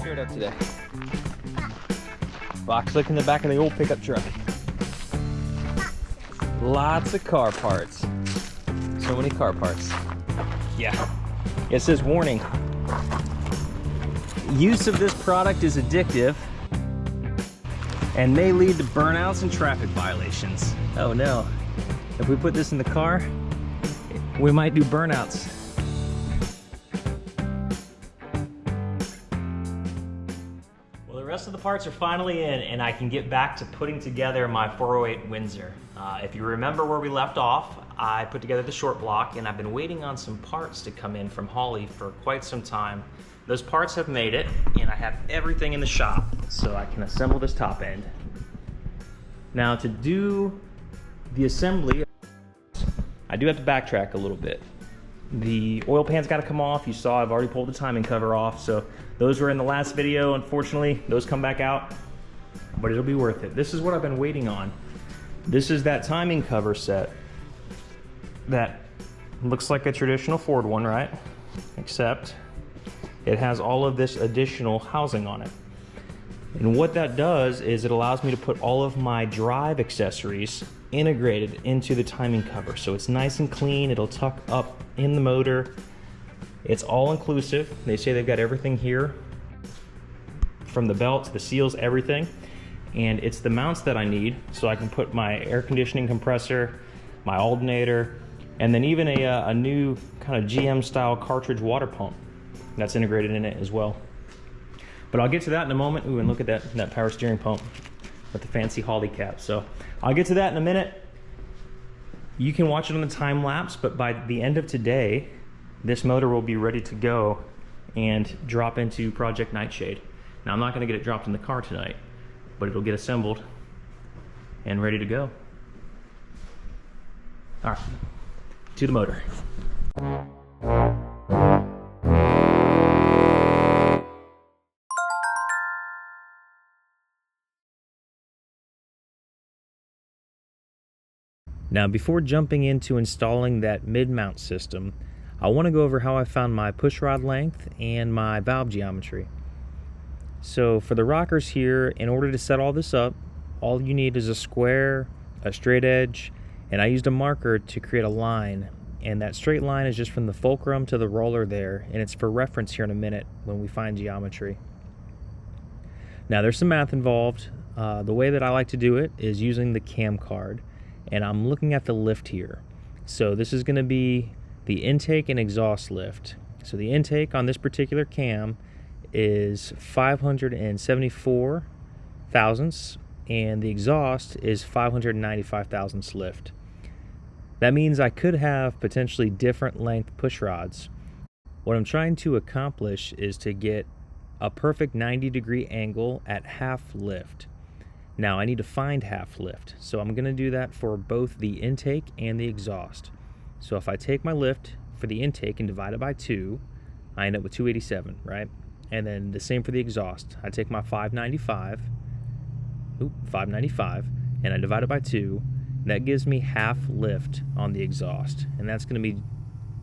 fired up today. Box lick in the back of the old pickup truck. Lots of car parts. So many car parts. Yeah. It says warning. Use of this product is addictive and may lead to burnouts and traffic violations. Oh no. If we put this in the car, we might do burnouts. Well, the rest of the parts are finally in and I can get back to putting together my 408 Windsor. If you remember where we left off, I put together the short block and I've been waiting on some parts to come in from Holley for quite some time. Those parts have made it and I have everything in the shop so I can assemble this top end. Now to do the assembly, I do have to backtrack a little bit. The oil pan's got to come off. You saw I've already pulled the timing cover off, so those were in the last video. Unfortunately, those come back out, but it'll be worth it. This is what I've been waiting on. This is that timing cover set that looks like a traditional Ford one, right? Except it has all of this additional housing on it. And what that does is it allows me to put all of my drive accessories integrated into the timing cover. So it's nice and clean, it'll tuck up in the motor. It's all inclusive. They say they've got everything here, from the belts, the seals, everything. And it's the mounts that I need so I can put my air conditioning compressor, my alternator, and then even a new kind of GM style cartridge water pump that's integrated in it as well. But I'll get to that in a moment. Ooh, and look at that power steering pump with the fancy Holley cap. So I'll get to that in a minute. You can watch it on the time lapse, but by the end of today, this motor will be ready to go and drop into Project Nightshade. Now I'm not gonna get it dropped in the car tonight, but it'll get assembled and ready to go. All right, to the motor. Now, before jumping into installing that mid-mount system, I want to go over how I found my pushrod length and my valve geometry. So for the rockers here, in order to set all this up, all you need is a square, a straight edge, and I used a marker to create a line. And that straight line is just from the fulcrum to the roller there, and it's for reference here in a minute when we find geometry. Now there's some math involved. The way that I like to do it is using the cam card. And I'm looking at the lift here. So this is going to be the intake and exhaust lift. So the intake on this particular cam is 574 thousandths and the exhaust is 595 thousandths lift. That means I could have potentially different length push rods. What I'm trying to accomplish is to get a perfect 90-degree angle at half lift. Now I need to find half lift, so I'm going to do that for both the intake and the exhaust. So if I take my lift for the intake and divide it by 2, I end up with 287, right? And then the same for the exhaust. I take my 595, and I divide it by 2. That gives me half lift on the exhaust, and that's going to be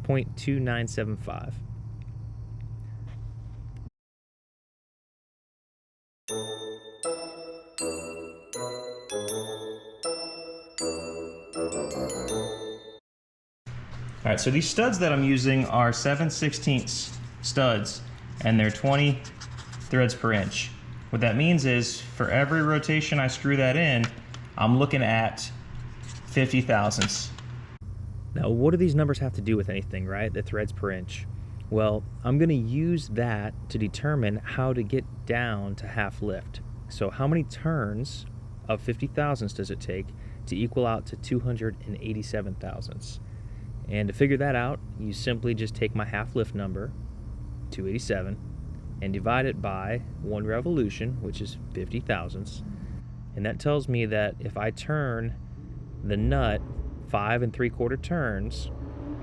0.2975. All right, so these studs that I'm using are 7/16 studs, and they're 20 threads per inch. What that means is for every rotation I screw that in, I'm looking at 50 thousandths. Now, what do these numbers have to do with anything, right? The threads per inch. Well, I'm gonna use that to determine how to get down to half lift. So how many turns of 50 thousandths does it take to equal out to 287 thousandths? And to figure that out, you simply just take my half lift number, 287, and divide it by 1 revolution, which is 50 thousandths. And that tells me that if I turn the nut 5 3/4 turns,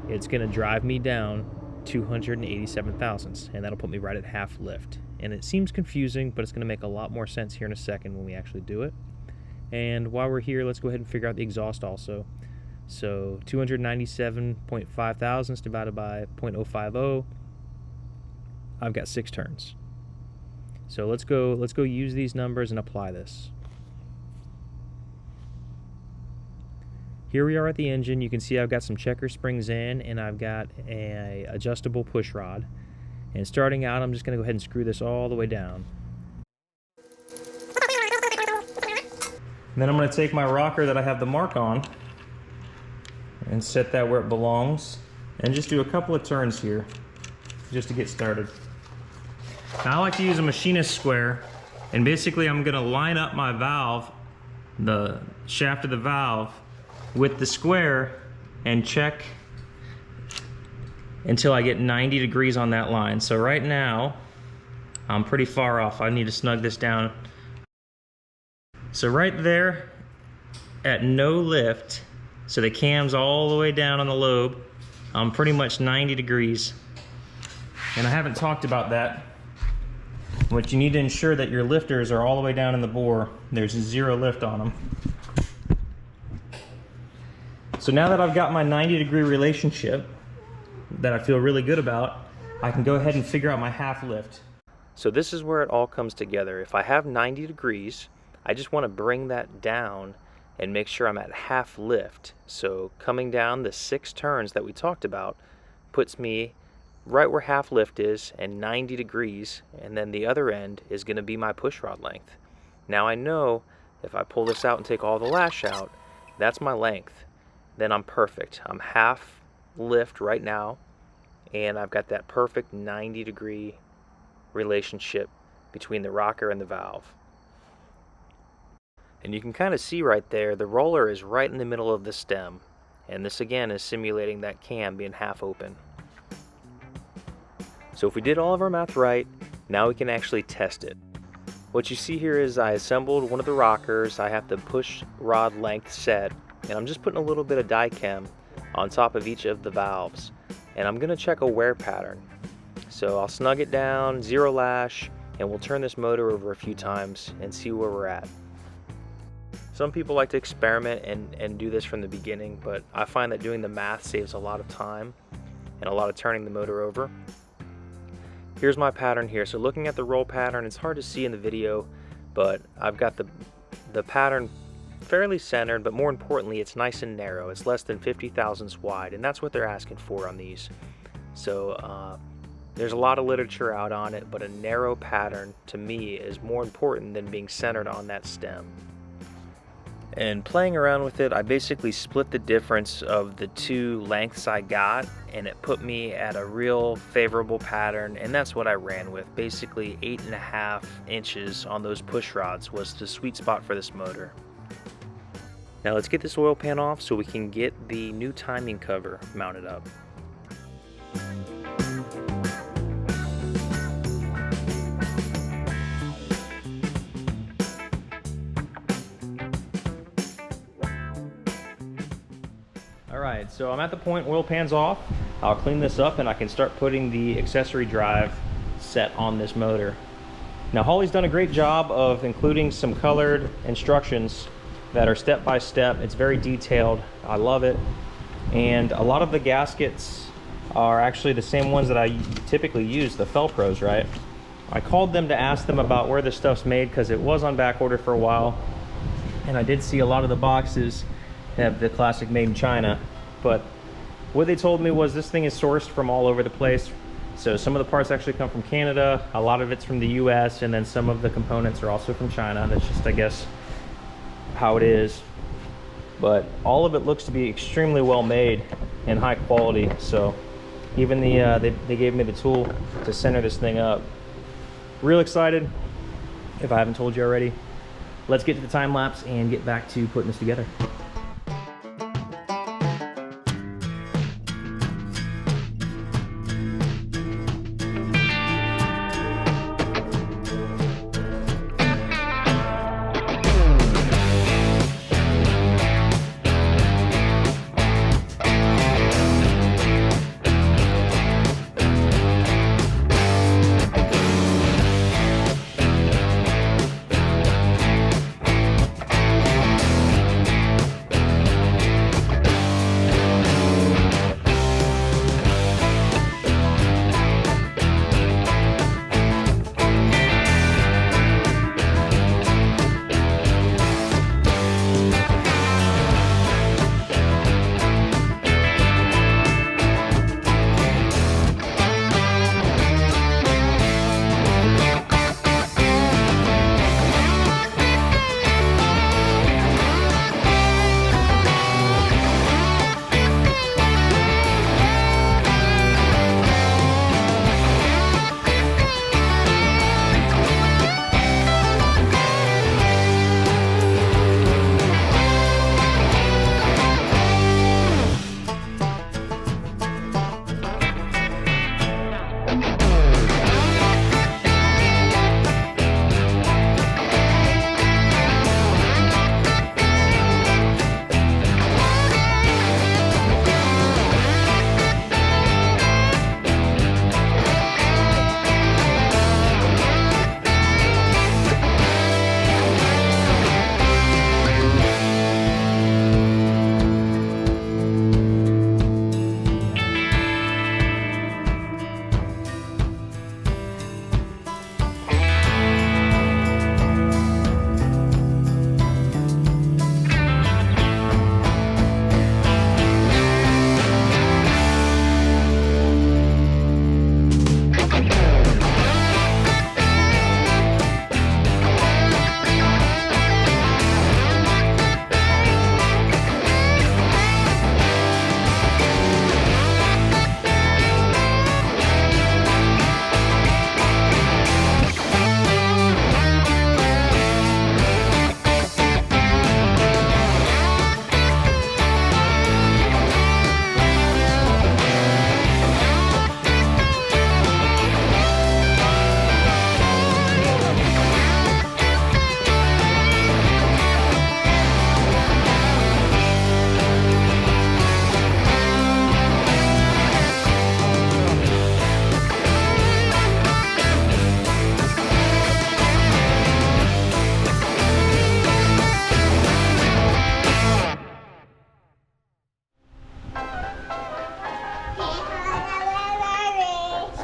it's going to drive me down 287 thousandths, and that'll put me right at half lift. And it seems confusing, but it's going to make a lot more sense here in a second when we actually do it. And while we're here, let's go ahead and figure out the exhaust also. So 297.5 thousandths divided by 0.050, I've got 6 turns. So let's go use these numbers and apply this. Here we are at the engine. You can see I've got some checker springs in, and I've got a adjustable push rod. And starting out, I'm just going to go ahead and screw this all the way down. And then I'm going to take my rocker that I have the mark on and set that where it belongs, and just do a couple of turns here just to get started. Now I like to use a machinist square, and basically I'm going to line up my valve, the shaft of the valve, with the square and check until I get 90 degrees on that line. So right now I'm pretty far off. I need to snug this down. So right there at no lift, so the cam's all the way down on the lobe, I'm pretty much 90 degrees. And I haven't talked about that, but you need to ensure that your lifters are all the way down in the bore. There's zero lift on them. So now that I've got my 90-degree relationship that I feel really good about, I can go ahead and figure out my half lift. So this is where it all comes together. If I have 90 degrees, I just want to bring that down and make sure I'm at half lift. So coming down the 6 turns that we talked about puts me right where half lift is and 90 degrees, and then the other end is going to be my push rod length. Now I know if I pull this out and take all the lash out, that's my length. Then I'm perfect. I'm half lift right now, and I've got that perfect 90-degree relationship between the rocker and the valve. And you can kind of see right there, the roller is right in the middle of the stem, and this again is simulating that cam being half open. So if we did all of our math right, now we can actually test it. What you see here is I assembled one of the rockers. I have the push rod length set, and I'm just putting a little bit of die chem on top of each of the valves, and I'm going to check a wear pattern. So I'll snug it down, 0 lash, and we'll turn this motor over a few times and see where we're at. Some people like to experiment and do this from the beginning, but I find that doing the math saves a lot of time and a lot of turning the motor over. Here's my pattern here. So looking at the roll pattern, it's hard to see in the video, but I've got the pattern fairly centered, but more importantly, it's nice and narrow. It's less than 50 thousandths wide, and that's what they're asking for on these. So there's a lot of literature out on it, but a narrow pattern to me is more important than being centered on that stem. And playing around with it, I basically split the difference of the 2 lengths I got, and it put me at a real favorable pattern, and that's what I ran with. Basically 8.5 inches on those push rods was the sweet spot for this motor. Now let's get this oil pan off so we can get the new timing cover mounted up. Alright, so I'm at the point oil pan's off. I'll clean this up and I can start putting the accessory drive set on this motor. Now Holley's done a great job of including some colored instructions that are step by step. It's very detailed. I love it. And a lot of the gaskets are actually the same ones that I typically use, the Felpros, right? I called them to ask them about where this stuff's made because it was on back order for a while. And I did see a lot of the boxes have the classic made in China, but what they told me was this thing is sourced from all over the place. So some of the parts actually come from Canada, a lot of it's from the US, and then some of the components are also from China. That's just, I guess, how it is. But all of it looks to be extremely well made and high quality. So even they gave me the tool to center this thing up. Real excited, if I haven't told you already. Let's get to the time lapse and get back to putting this together.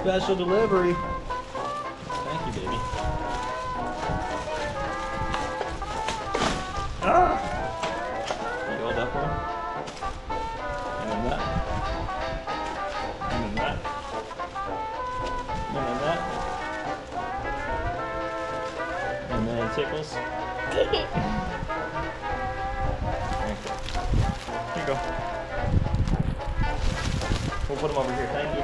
Special delivery. Thank you, baby. Ah! You hold up one. And then that. And then that. And then that. And then it tickles. Here you go. We'll put them over here. Thank you.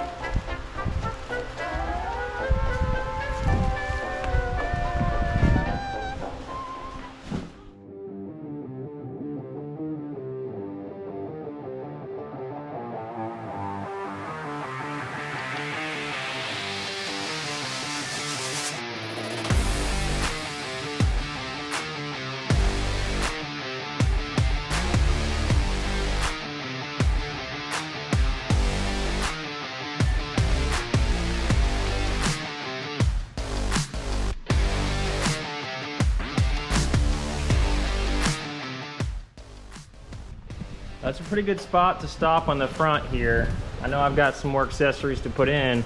That's a pretty good spot to stop on the front here. I know I've got some more accessories to put in,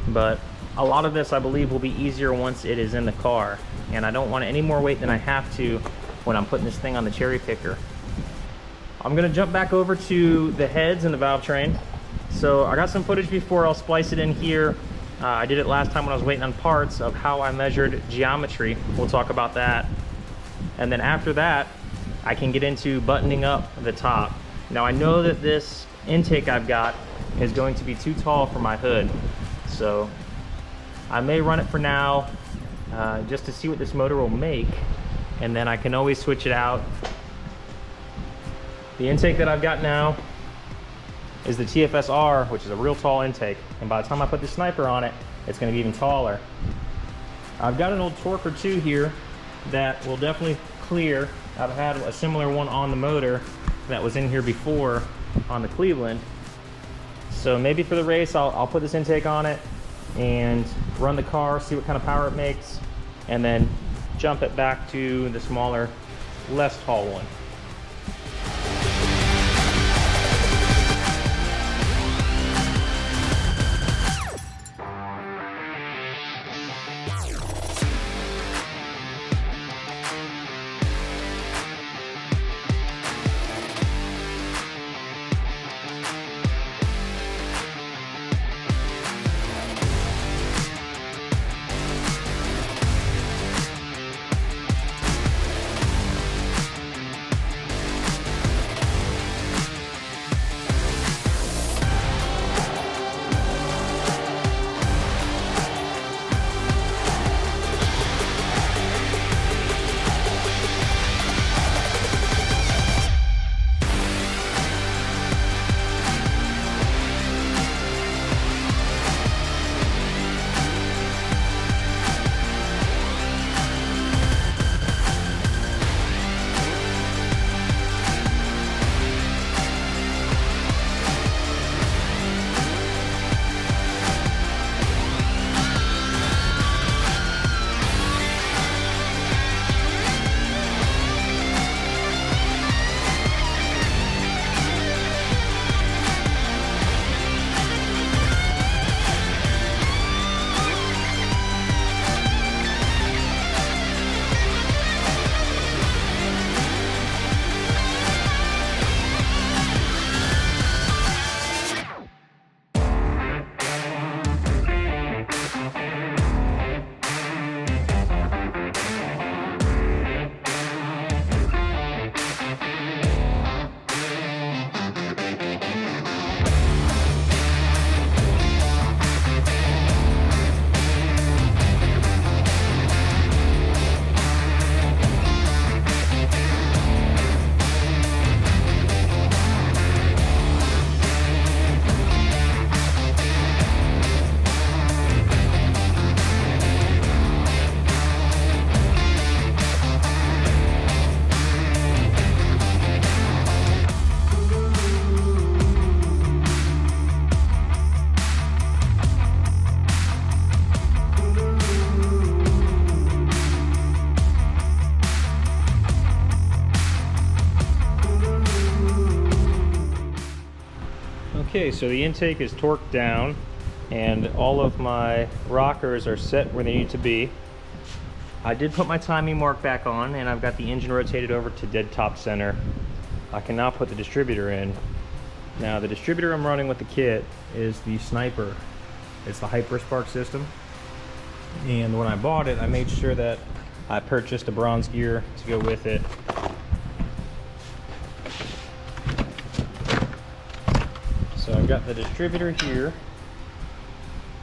but a lot of this I believe will be easier once it is in the car. And I don't want any more weight than I have to when I'm putting this thing on the cherry picker. I'm gonna jump back over to the heads and the valve train. So I got some footage before, I'll splice it in here. I did it last time when I was waiting on parts of how I measured geometry. We'll talk about that. And then after that, I can get into buttoning up the top. Now I know that this intake I've got is going to be too tall for my hood, so I may run it for now just to see what this motor will make, and then I can always switch it out. The intake that I've got now is the TFSR, which is a real tall intake, and by the time I put the sniper on it, it's going to be even taller. I've got an old torque or two here that will definitely clear. I've had a similar one on the motor that was in here before on the Cleveland. So maybe for the race, I'll put this intake on it and run the car, see what kind of power it makes, and then jump it back to the smaller, less tall one. Okay, so the intake is torqued down. and all of my rockers are set where they need to be. I did put my timing mark back on, and I've got the engine rotated over to dead top center. I can now put the distributor in. Now the distributor I'm running with the kit is the Sniper. It's the Hyperspark system. And when I bought it, I made sure that I purchased a bronze gear to go with it. So I've got the distributor here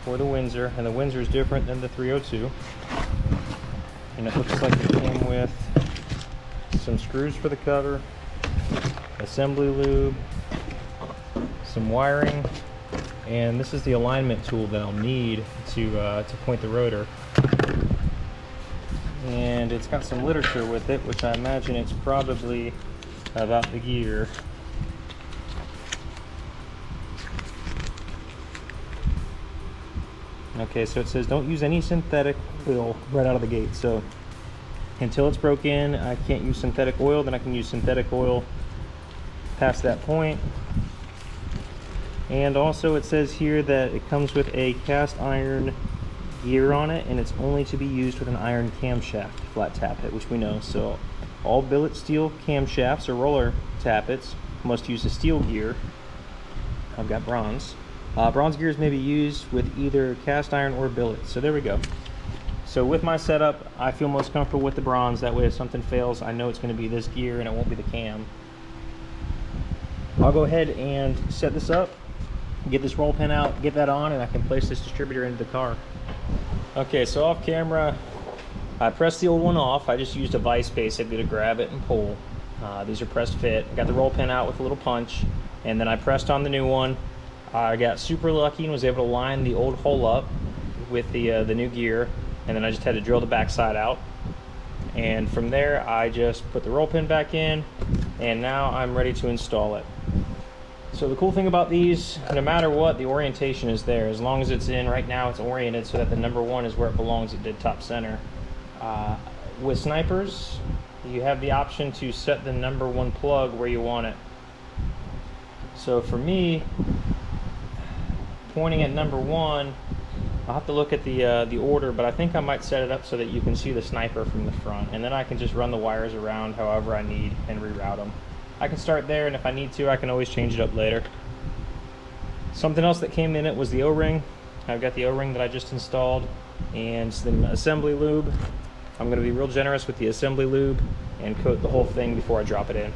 for the Windsor, and the Windsor is different than the 302. And it looks like it came with some screws for the cover, assembly lube, some wiring, and this is the alignment tool that I'll need to point the rotor. And it's got some literature with it, which I imagine it's probably about the gear. Okay, so it says don't use any synthetic oil right out of the gate. So until it's broken, I can't use synthetic oil. Then I can use synthetic oil past that point. And also it says here that it comes with a cast iron gear on it, and it's only to be used with an iron camshaft flat tappet, which we know. So all billet steel camshafts or roller tappets must use a steel gear. I've got bronze. Bronze gears may be used with either cast iron or billet. So there we go. So with my setup, I feel most comfortable with the bronze. That way if something fails, I know it's going to be this gear and it won't be the cam. I'll go ahead and set this up, get this roll pin out, get that on, and I can place this distributor into the car. Okay, so off camera, I pressed the old one off. I just used a vise basically to grab it and pull. These are pressed fit. I got the roll pin out with a little punch, and then I pressed on the new one. I got super lucky and was able to line the old hole up with the new gear, and then I just had to drill the backside out. And from there, I just put the roll pin back in, and now I'm ready to install it. So the cool thing about these, no matter what, the orientation is there. As long as it's in, right now it's oriented so that the number one is where it belongs at dead top center. With Snipers, you have the option to set the number one plug where you want it. So for me, pointing at number one, I'll have to look at the order, but I think I might set it up so that you can see the Sniper from the front, and then I can just run the wires around however I need and reroute them. I can start there, and if I need to, I can always change it up later. Something else that came in it was the O-ring. I've got the O-ring that I just installed, and some assembly lube. I'm going to be real generous with the assembly lube and coat the whole thing before I drop it in.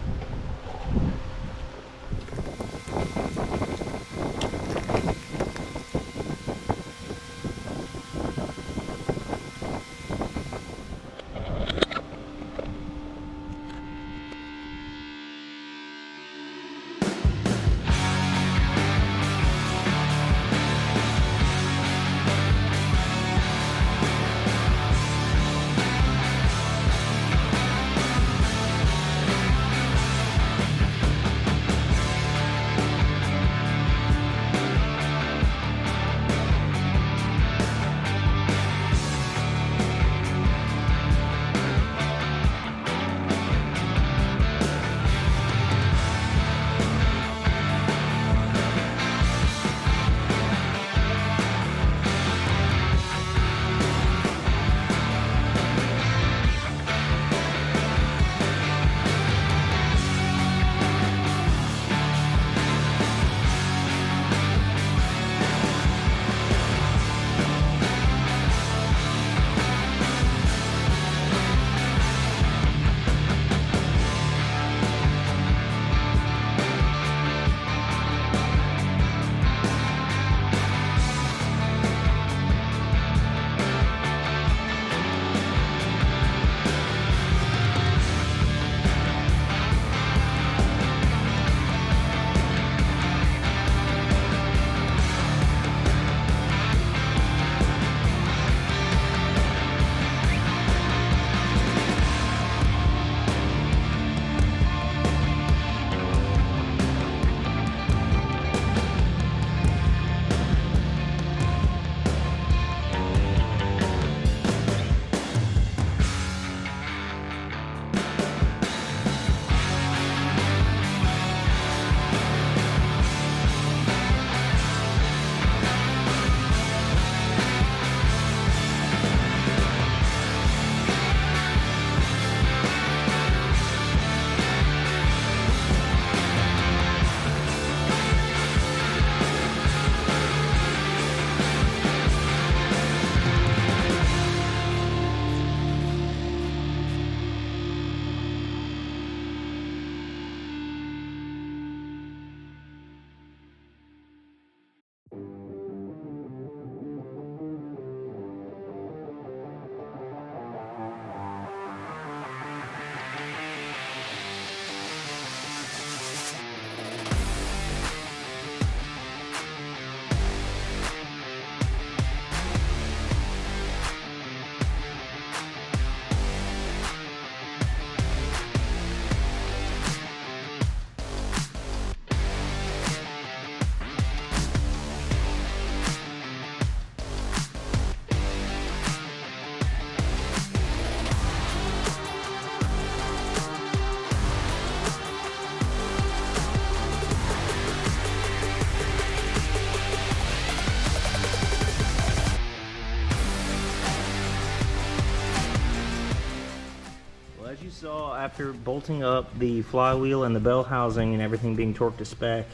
you saw, after bolting up the flywheel and the bell housing and everything being torqued to spec,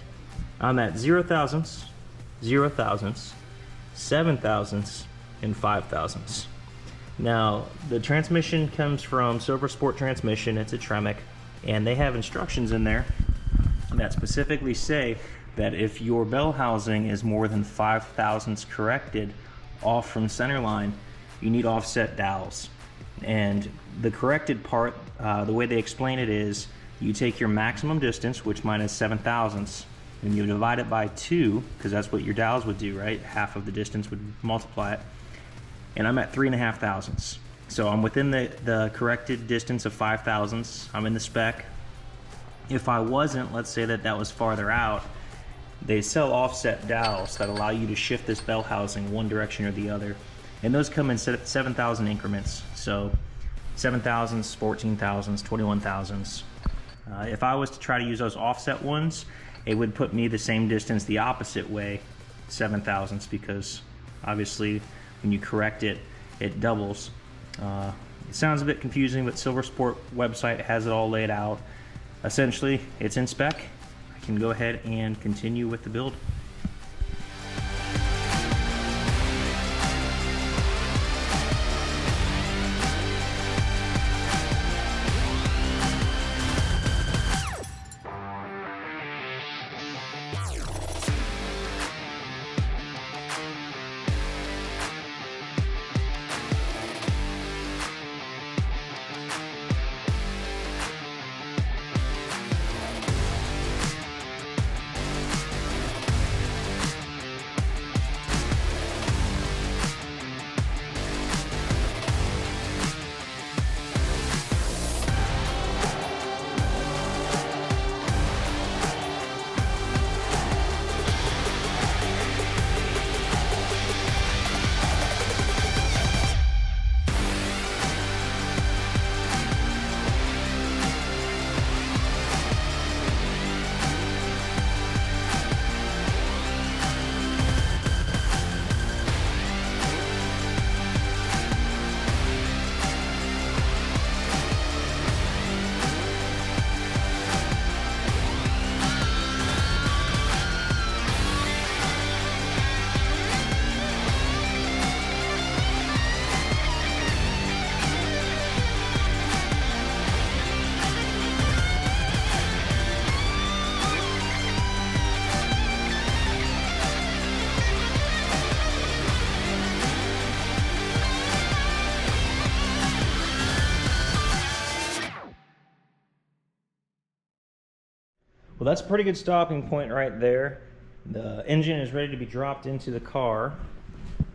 I'm at 0 thousandths, 0 thousandths, 7 thousandths, and 5 thousandths. Now, the transmission comes from Silver Sport Transmission. It's a Tremec, and they have instructions in there that specifically say that if your bell housing is more than 5 thousandths corrected off from center line, you need offset dowels. And the corrected part, the way they explain it is, you take your maximum distance, which mine is 7 thousandths, and you divide it by 2, because that's what your dowels would do, right? Half of the distance would multiply it. And I'm at 3.5 thousandths. So I'm within the corrected distance of 5 thousandths. I'm in the spec. If I wasn't, let's say that was farther out, they sell offset dowels that allow you to shift this bell housing one direction or the other. And those come in 7,000 increments. So 7 thousandths, 14 thousandths, 21 thousandths. If I was to try to use those offset ones, it would put me the same distance the opposite way, 7 thousandths, because obviously when you correct it, it doubles. It sounds a bit confusing, but Silver Sport website has it all laid out. Essentially, it's in spec. I can go ahead and continue with the build. Well, that's a pretty good stopping point right there. The engine is ready to be dropped into the car.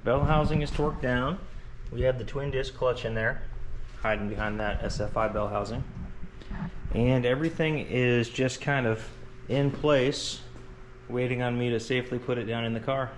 Bell housing is torqued down. We have the twin disc clutch in there, hiding behind that SFI bell housing. And everything is just kind of in place, waiting on me to safely put it down in the car.